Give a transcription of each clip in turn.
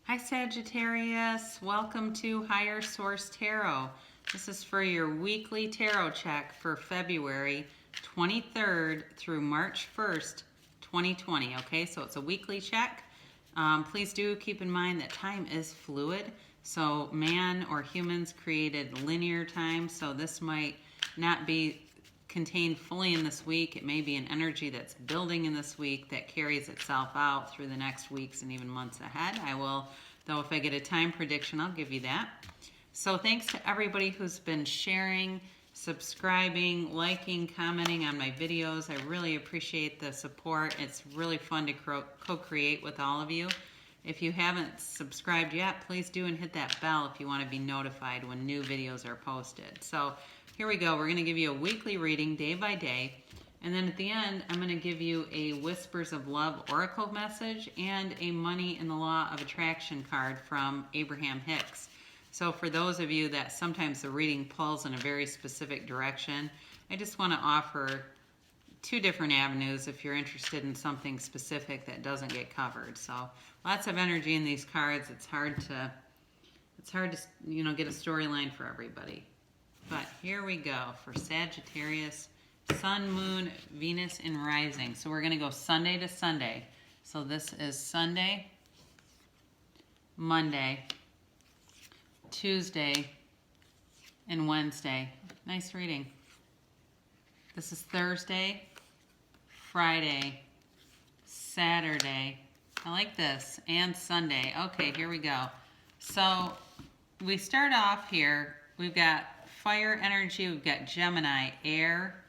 Hi Sagittarius, welcome to Higher Source Tarot. This is for your weekly tarot check for February 23rd through March 1st, 2020. Okay, so it's a weekly check. Please do keep in mind that time is fluid. So man or humans created linear time, so this might not be contained fully in this week. It may be an energy that's building in this week that carries itself out through the next weeks and even months ahead. I will, though, if I get a time prediction, I'll give you that. So thanks to everybody who's been sharing, subscribing, liking, commenting on my videos. I really appreciate the support. It's really fun to co-create with all of you. If you haven't subscribed yet, please do and hit that bell if you want to be notified when new videos are posted. So here we go. We're going to give you a weekly reading day by day. And then at the end, I'm going to give you a Whispers of Love Oracle message and a Money in the Law of Attraction card from Abraham Hicks. So for those of you that sometimes the reading pulls in a very specific direction, I just want to offer two different avenues if you're interested in something specific that doesn't get covered. So lots of energy in these cards. It's hard to get a storyline for everybody. But here we go for Sagittarius, Sun, Moon, Venus, and Rising. So we're going to go Sunday to Sunday. So this is Sunday, Monday, Tuesday, and Wednesday. Nice reading. This is Thursday, Friday, Saturday. I like this. And Sunday. Okay, here we go. So we start off here. We've got fire energy. We've got Gemini, air.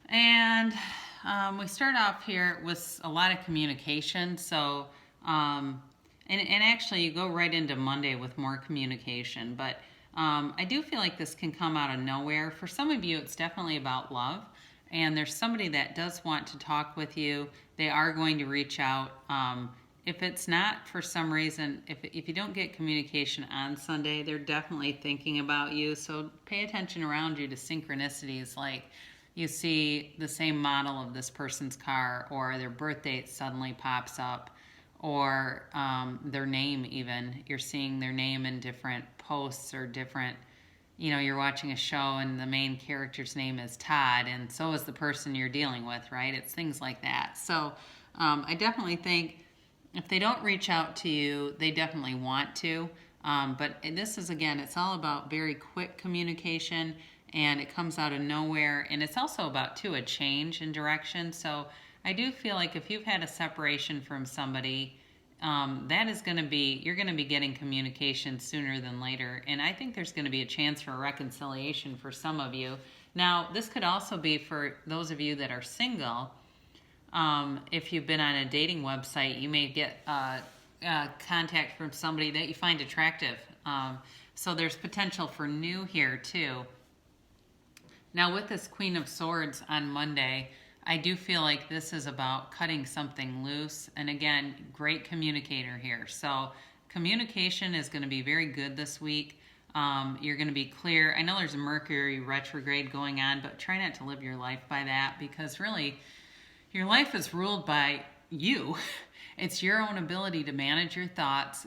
And we start off here with a lot of communication. So, and actually you go right into Monday with more communication. But I do feel like this can come out of nowhere. For some of you, it's definitely about love. And there's somebody that does want to talk with you. They are going to reach out. If it's not for some reason, if you don't get communication on Sunday, they're definitely thinking about you. So pay attention around you to synchronicities, like you see the same model of this person's car, or their birth date suddenly pops up, or their name even. You're seeing their name in different posts or different, you're watching a show and the main character's name is Todd, and so is the person you're dealing with, right? It's things like that. So I definitely think if they don't reach out to you, they definitely want to. But this is, again, it's all about very quick communication, and it comes out of nowhere. And it's also about, too, a change in direction. So I do feel like if you've had a separation from somebody, that is going to be, you're going to be getting communication sooner than later. And I think there's going to be a chance for reconciliation for some of you. Now, this could also be for those of you that are single. If you've been on a dating website, you may get contact from somebody that you find attractive. So there's potential for new here too. Now with this Queen of Swords on Monday, I do feel like this is about cutting something loose. And again, great communicator here. So communication is going to be very good this week. You're going to be clear. I know there's a Mercury retrograde going on, but try not to live your life by that, because really, your life is ruled by you. It's your own ability to manage your thoughts,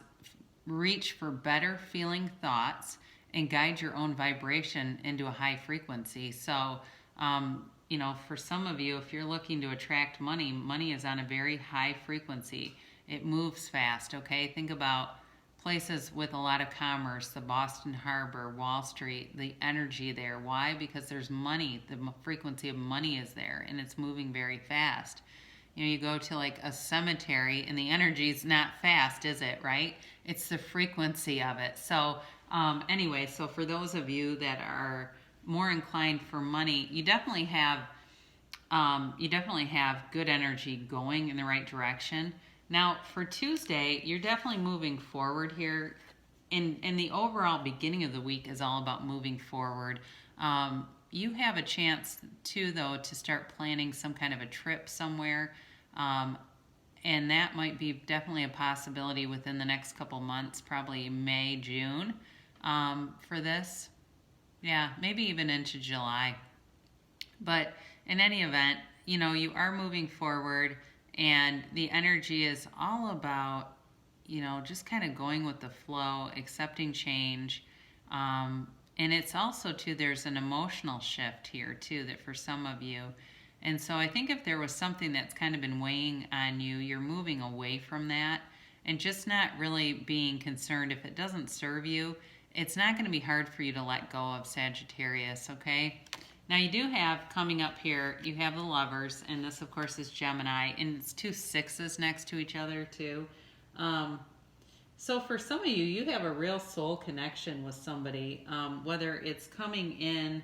reach for better feeling thoughts, and guide your own vibration into a high frequency. So, for some of you, if you're looking to attract money, money is on a very high frequency. It moves fast, okay? Think about places with a lot of commerce, the Boston Harbor, Wall Street, the energy there. Why? Because there's money. The frequency of money is there, and it's moving very fast. You go to like a cemetery, and the energy's not fast, is it, right? It's the frequency of it. So anyway, so for those of you that are more inclined for money, you definitely have good energy going in the right direction. Now, for Tuesday, you're definitely moving forward here. And the overall beginning of the week is all about moving forward. You have a chance, too, though, to start planning some kind of a trip somewhere. And that might be definitely a possibility within the next couple months, probably May, June, for this. Yeah, maybe even into July. But in any event, you are moving forward. And the energy is all about just kind of going with the flow, accepting change. And it's also, too, there's an emotional shift here, too, that for some of you. And so I think if there was something that's kind of been weighing on you, you're moving away from that and just not really being concerned. If it doesn't serve you, it's not going to be hard for you to let go of, Sagittarius, okay? Now you do have coming up here, you have the Lovers, and this of course is Gemini, and it's 2 6s next to each other too. So for some of you, you have a real soul connection with somebody, whether it's coming in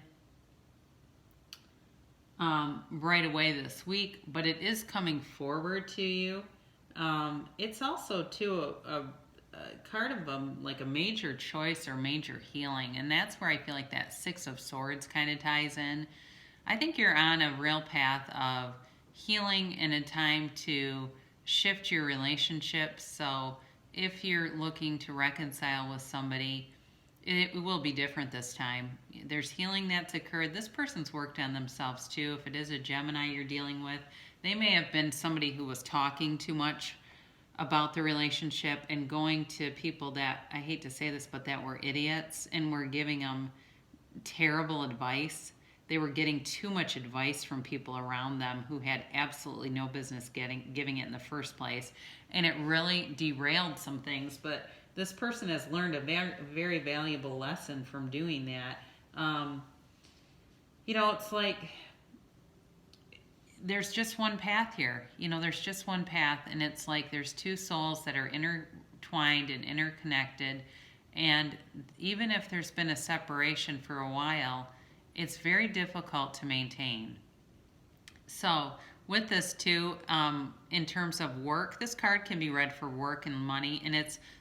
right away this week, but it is coming forward to you. It's also too a card of like a major choice or major healing, and that's where I feel like that 6 of Swords kind of ties in. I think you're on a real path of healing and a time to shift your relationships. So if you're looking to reconcile with somebody, it will be different this time. There's healing that's occurred. This person's worked on themselves too. If it is a Gemini you're dealing with, they may have been somebody who was talking too much about the relationship and going to people that, I hate to say this, but that were idiots and were giving them terrible advice. They were getting too much advice from people around them who had absolutely no business giving it in the first place. And it really derailed some things, but this person has learned a very, very valuable lesson from doing that. It's like there's just one path here. There's just one path, and it's like there's 2 souls that are intertwined and interconnected. And even if there's been a separation for a while, it's very difficult to maintain. So with this too, in terms of work, this card can be read for work and money, and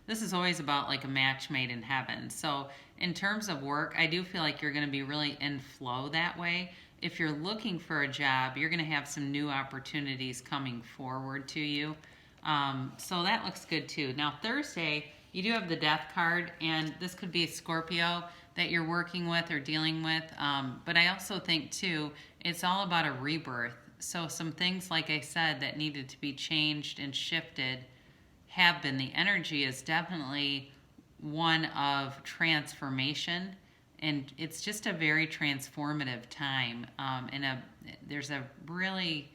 this is always about like a match made in heaven. So in terms of work, I do feel like you're going to be really in flow that way. If you're looking for a job, you're going to have some new opportunities coming forward to you. So that looks good too. Now Thursday, you do have the Death card, and this could be a Scorpio that you're working with or dealing with. But I also think too, it's all about a rebirth. So some things, like I said, that needed to be changed and shifted have been. The energy is definitely one of transformation, and it's just a very transformative time. There's a really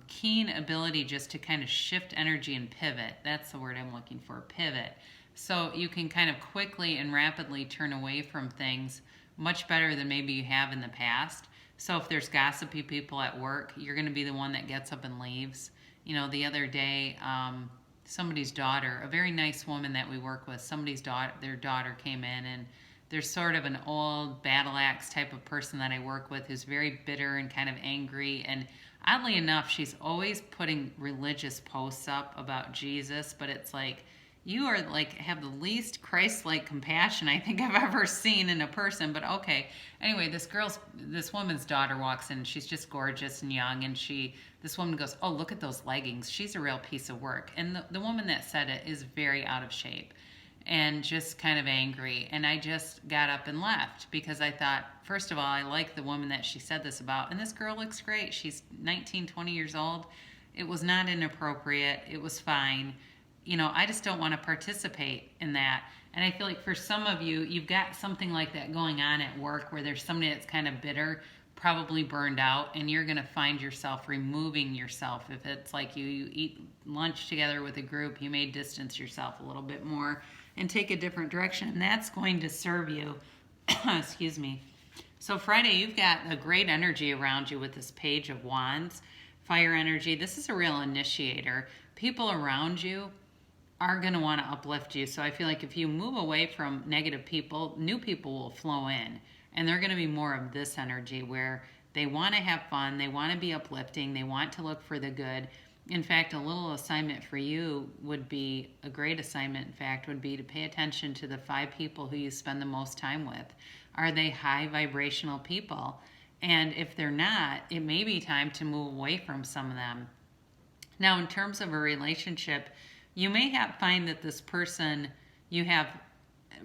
keen ability just to kind of shift energy and pivot. That's the word I'm looking for, pivot. So you can kind of quickly and rapidly turn away from things much better than maybe you have in the past. So if there's gossipy people at work, you're going to be the one that gets up and leaves. The other day, somebody's daughter, a very nice woman that we work with, their daughter came in, and there's sort of an old battle axe type of person that I work with who's very bitter and kind of angry. And oddly enough, she's always putting religious posts up about Jesus, but it's like, you are like, have the least Christ-like compassion I think I've ever seen in a person, but okay. Anyway, this woman's daughter walks in, she's just gorgeous and young, and this woman goes, oh, look at those leggings. She's a real piece of work. And the woman that said it is very out of shape and just kind of angry. And I just got up and left because I thought, first of all, I like the woman that she said this about, and this girl looks great. She's 19, 20 years old. It was not inappropriate. It was fine. I just don't want to participate in that. And I feel like for some of you, you've got something like that going on at work where there's somebody that's kind of bitter, probably burned out, and you're going to find yourself removing yourself. If it's like you eat lunch together with a group, you may distance yourself a little bit more and take a different direction. And that's going to serve you. Excuse me. So Friday, you've got a great energy around you with this Page of Wands, fire energy. This is a real initiator. People around you are going to want to uplift you. So I feel like if you move away from negative people, new people will flow in. And they're going to be more of this energy where they want to have fun, they want to be uplifting, they want to look for the good. In fact, a little assignment for you would be, a great assignment, in fact, would be to pay attention to the 5 people who you spend the most time with. Are they high vibrational people? And if they're not, it may be time to move away from some of them. Now, in terms of a relationship, you may find that this person you have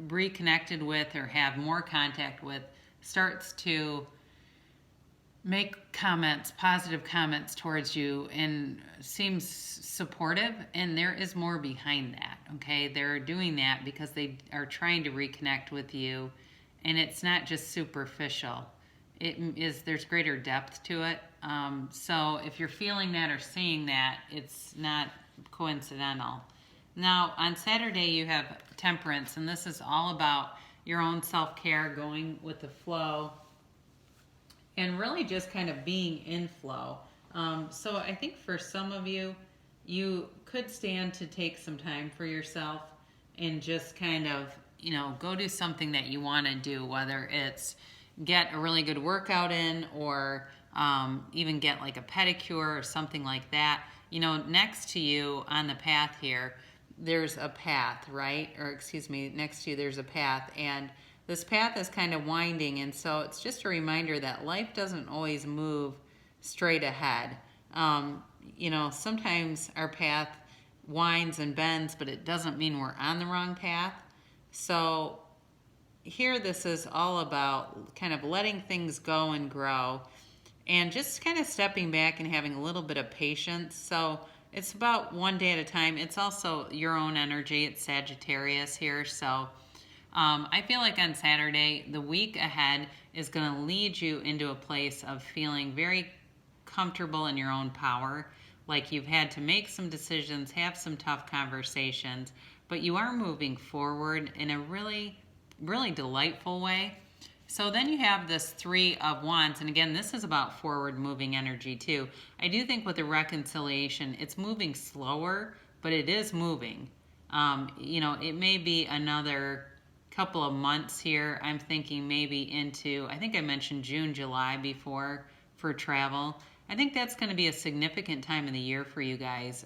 reconnected with or have more contact with starts to make comments, positive comments towards you, and seems supportive, and there is more behind that. Okay, they're doing that because they are trying to reconnect with you, and it's not just superficial. It is, there's greater depth to it. So if you're feeling that or seeing that, it's not coincidental. Now on Saturday you have Temperance, and this is all about your own self-care, going with the flow, and really just kind of being in flow. So I think for some of you, you could stand to take some time for yourself and just kind of, go do something that you want to do, whether it's get a really good workout in, or even get like a pedicure or something like that. Next to you on the path here, there's a path, right? Or excuse me, next to you there's a path, and this path is kind of winding, and so it's just a reminder that life doesn't always move straight ahead. Sometimes our path winds and bends, but it doesn't mean we're on the wrong path. So here this is all about kind of letting things go and grow, and just kind of stepping back and having a little bit of patience. So it's about one day at a time. It's also your own energy. It's Sagittarius here, so I feel like on Saturday, the week ahead is going to lead you into a place of feeling very comfortable in your own power. Like you've had to make some decisions, have some tough conversations, but you are moving forward in a really, really delightful way. So then you have this Three of Wands, and again, this is about forward moving energy too. I do think with the reconciliation, it's moving slower, but it is moving. It may be another couple of months here. I'm thinking maybe into, I think I mentioned June, July before for travel. I think that's going to be a significant time of the year for you guys.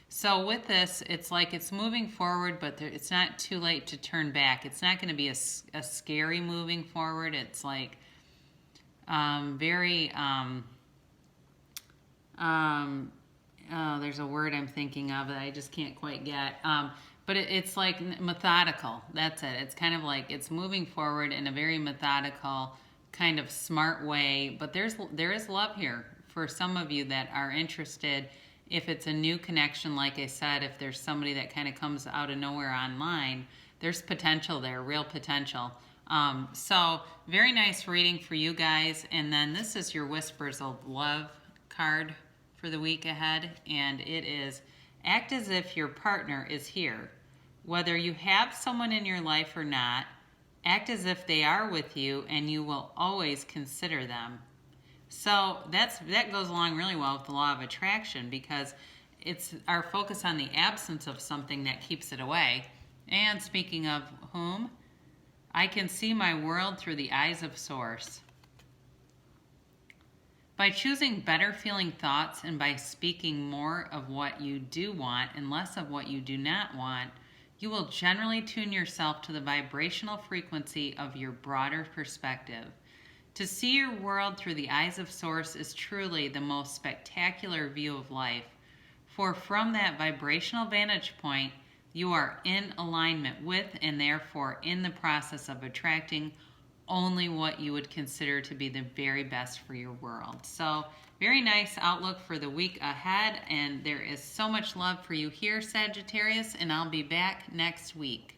So with this, it's like it's moving forward, but it's not too late to turn back. It's not going to be a scary moving forward. It's like very, there's a word I'm thinking of that I just can't quite get. But it's like methodical. That's it. It's kind of like it's moving forward in a very methodical, kind of smart way. But there is love here for some of you that are interested. If it's a new connection, like I said, if there's somebody that kind of comes out of nowhere online, there's potential there, real potential. So very nice reading for you guys. And then this is your Whispers of Love card for the week ahead. And it is, act as if your partner is here. Whether you have someone in your life or not, act as if they are with you, and you will always consider them. So that goes along really well with the law of attraction, because it's our focus on the absence of something that keeps it away. And speaking of whom, I can see my world through the eyes of Source. By choosing better feeling thoughts, and by speaking more of what you do want and less of what you do not want, you will generally tune yourself to the vibrational frequency of your broader perspective. To see your world through the eyes of Source is truly the most spectacular view of life, for from that vibrational vantage point, you are in alignment with, and therefore in the process of attracting only what you would consider to be the very best for your world. So very nice outlook for the week ahead, and there is so much love for you here, Sagittarius, and I'll be back next week.